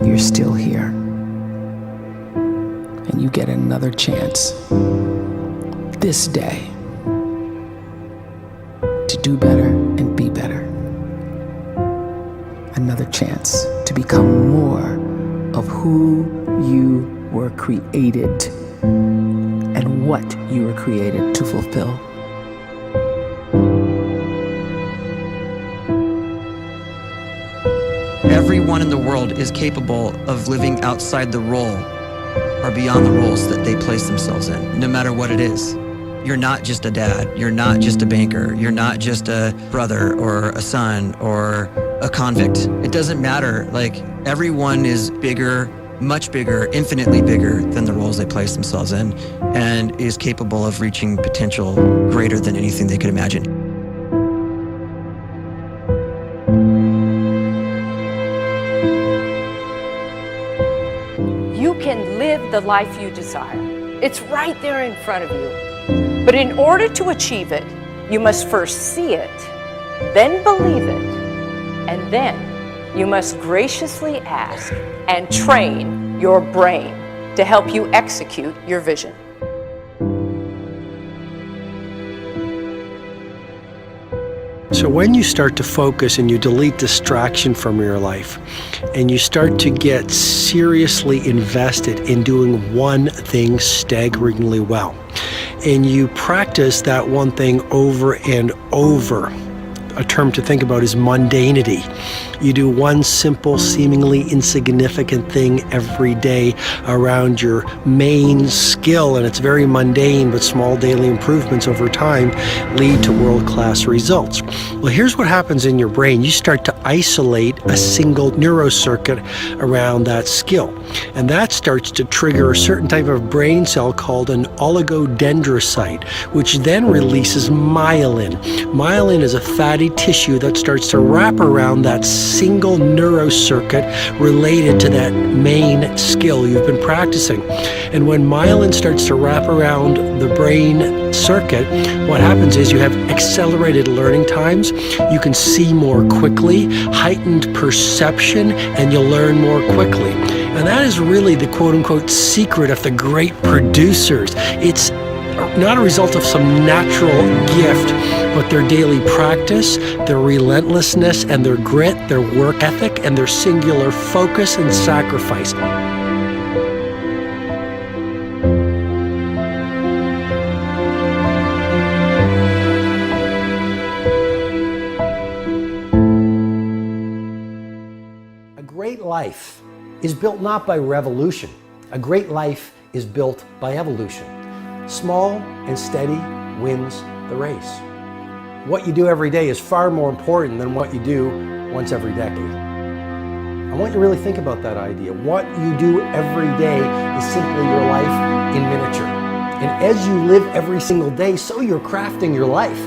you're still here. And you get another chance this day to do better and be better. Another chance to become more of who you were created and what you were created to fulfill. Everyone in the world is capable of living outside the role or beyond the roles that they place themselves in, no matter what it is. You're not just a dad, you're not just a banker, you're not just a brother or a son or a convict. It doesn't matter. Like, everyone is bigger, much bigger, infinitely bigger than the roles they place themselves in, and is capable of reaching potential greater than anything they could imagine. You can live the life you desire. It's right there in front of you. But in order to achieve it, you must first see it, then believe it, and then you must graciously ask and train your brain to help you execute your vision. So when you start to focus and you delete distraction from your life, and you start to get seriously invested in doing one thing staggeringly well, and you practice that one thing over and over, a term to think about is mundanity. You do one simple, seemingly insignificant thing every day around your main skill, and it's very mundane, but small daily improvements over time lead to world-class results. Well, here's what happens in your brain. You start to isolate a single neurocircuit around that skill, and that starts to trigger a certain type of brain cell called an oligodendrocyte, which then releases myelin. Myelin is a fatty tissue that starts to wrap around that single neurocircuit related to that main skill you've been practicing. And when myelin starts to wrap around the brain circuit, what happens is you have accelerated learning times, you can see more quickly, heightened perception, and you'll learn more quickly. And that is really the quote-unquote secret of the great producers. It's not a result of some natural gift, but their daily practice, their relentlessness and their grit, their work ethic, and their singular focus and sacrifice. A great life is built not by revolution. A great life is built by evolution. Small and steady wins the race. What you do every day is far more important than what you do once every decade. I want you to really think about that idea. What you do every day is simply your life in miniature. And as you live every single day, so you're crafting your life.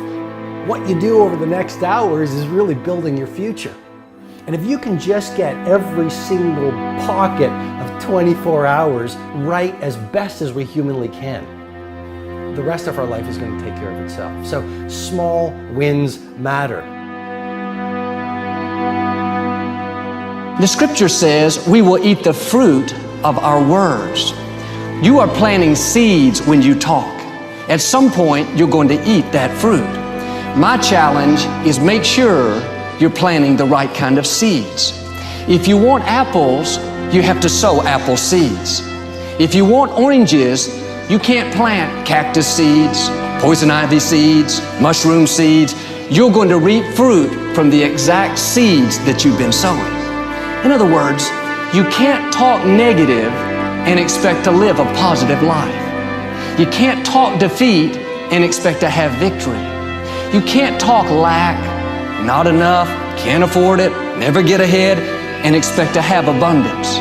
What you do over the next hours is really building your future. And if you can just get every single pocket of 24 hours right as best as we humanly can, the rest of our life is going to take care of itself. So small wins matter. The scripture says we will eat the fruit of our words. You are planting seeds when you talk. At some point, you're going to eat that fruit. My challenge is make sure you're planting the right kind of seeds. If you want apples, you have to sow apple seeds. If you want oranges, you can't plant cactus seeds, poison ivy seeds, mushroom seeds. You're going to reap fruit from the exact seeds that you've been sowing. In other words, you can't talk negative and expect to live a positive life. You can't talk defeat and expect to have victory. You can't talk lack, not enough, can't afford it, never get ahead, and expect to have abundance.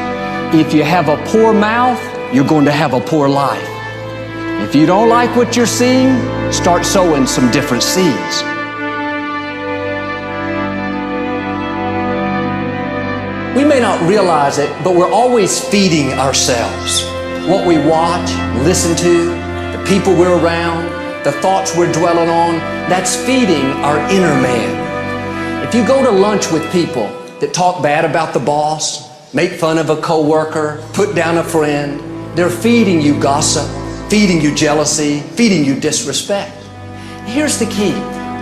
If you have a poor mouth, you're going to have a poor life. If you don't like what you're seeing, start sowing some different seeds. We may not realize it, but we're always feeding ourselves. What we watch, listen to, the people we're around, the thoughts we're dwelling on, that's feeding our inner man. If you go to lunch with people that talk bad about the boss, make fun of a coworker, put down a friend. They're feeding you gossip, feeding you jealousy, feeding you disrespect. Here's the key.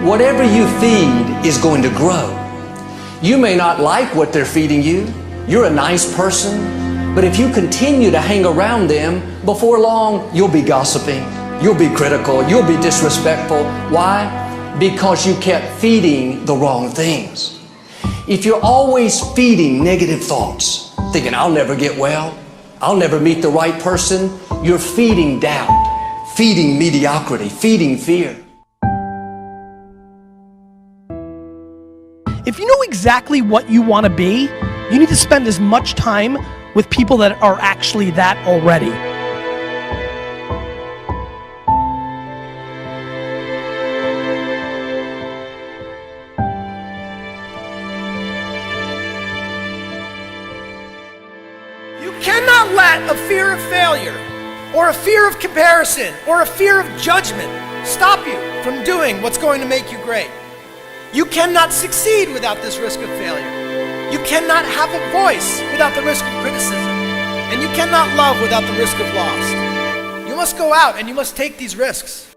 Whatever you feed is going to grow. You may not like what they're feeding you. You're a nice person, but if you continue to hang around them, before long, you'll be gossiping, you'll be critical, you'll be disrespectful. Why? Because you kept feeding the wrong things. If you're always feeding negative thoughts, thinking, I'll never get well, I'll never meet the right person, you're feeding doubt, feeding mediocrity, feeding fear. If you know exactly what you want to be, you need to spend as much time with people that are actually that already. You cannot let a fear of failure, or a fear of comparison, or a fear of judgment stop you from doing what's going to make you great. You cannot succeed without this risk of failure. You cannot have a voice without the risk of criticism. And you cannot love without the risk of loss. You must go out and you must take these risks.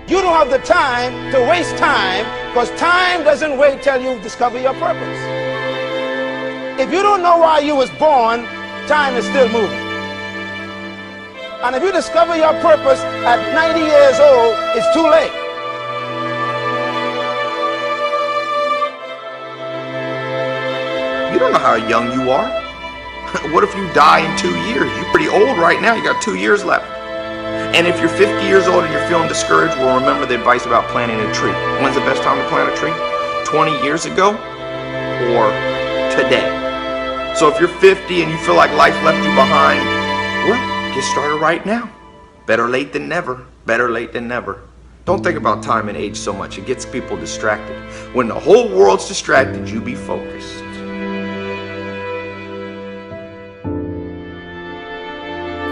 You don't have the time to waste time, because time doesn't wait till you discover your purpose. If you don't know why you was born, time is still moving. And if you discover your purpose at 90 years old, it's too late. You don't know how young you are. What if you die in 2 years? You're pretty old right now. You got 2 years left. And if you're 50 years old and you're feeling discouraged, well, remember the advice about planting a tree. When's the best time to plant a tree? 20 years ago or today? So if you're 50 and you feel like life left you behind, well, get started right now. Better late than never. Better late than never. Don't think about time and age so much. It gets people distracted. When the whole world's distracted, you be focused.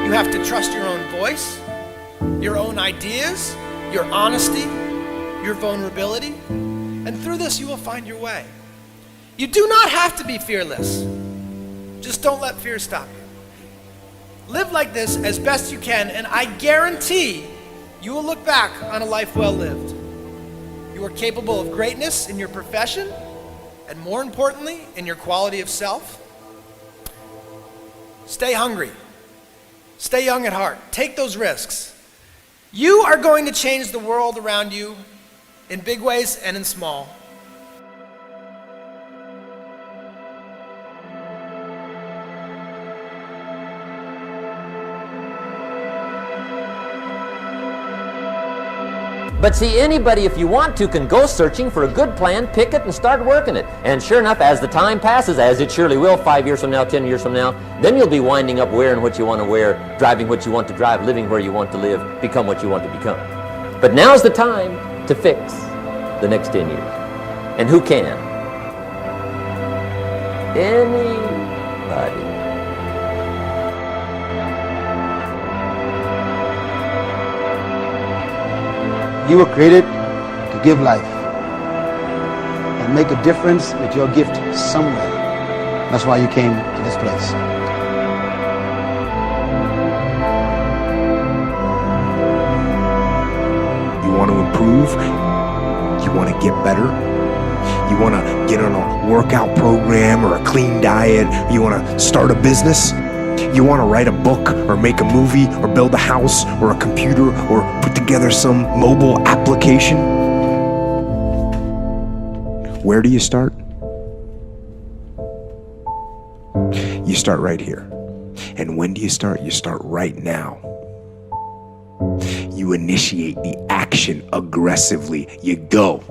You have to trust your own voice, your own ideas, your honesty, your vulnerability, and through this you will find your way. You do not have to be fearless. Just don't let fear stop you. Live like this as best you can, and I guarantee you will look back on a life well lived. You are capable of greatness in your profession, and more importantly, in your quality of self. Stay hungry. Stay young at heart. Take those risks. You are going to change the world around you in big ways and in small. But see, anybody, if you want to, can go searching for a good plan, pick it, and start working it. And sure enough, as the time passes, as it surely will 5 years from now, 10 years from now, then you'll be winding up wearing what you want to wear, driving what you want to drive, living where you want to live, become what you want to become. But now's the time to fix the next 10 years. And who can? Anybody. You were created to give life and make a difference with your gift somewhere. That's why you came to this place. You want to improve? You want to get better? You want to get on a workout program or a clean diet? You want to start a business? You want to write a book or make a movie or build a house or a computer or put together some mobile application? Where do you start? You start right here. And when do you start? You start right now. You initiate the action aggressively. You go.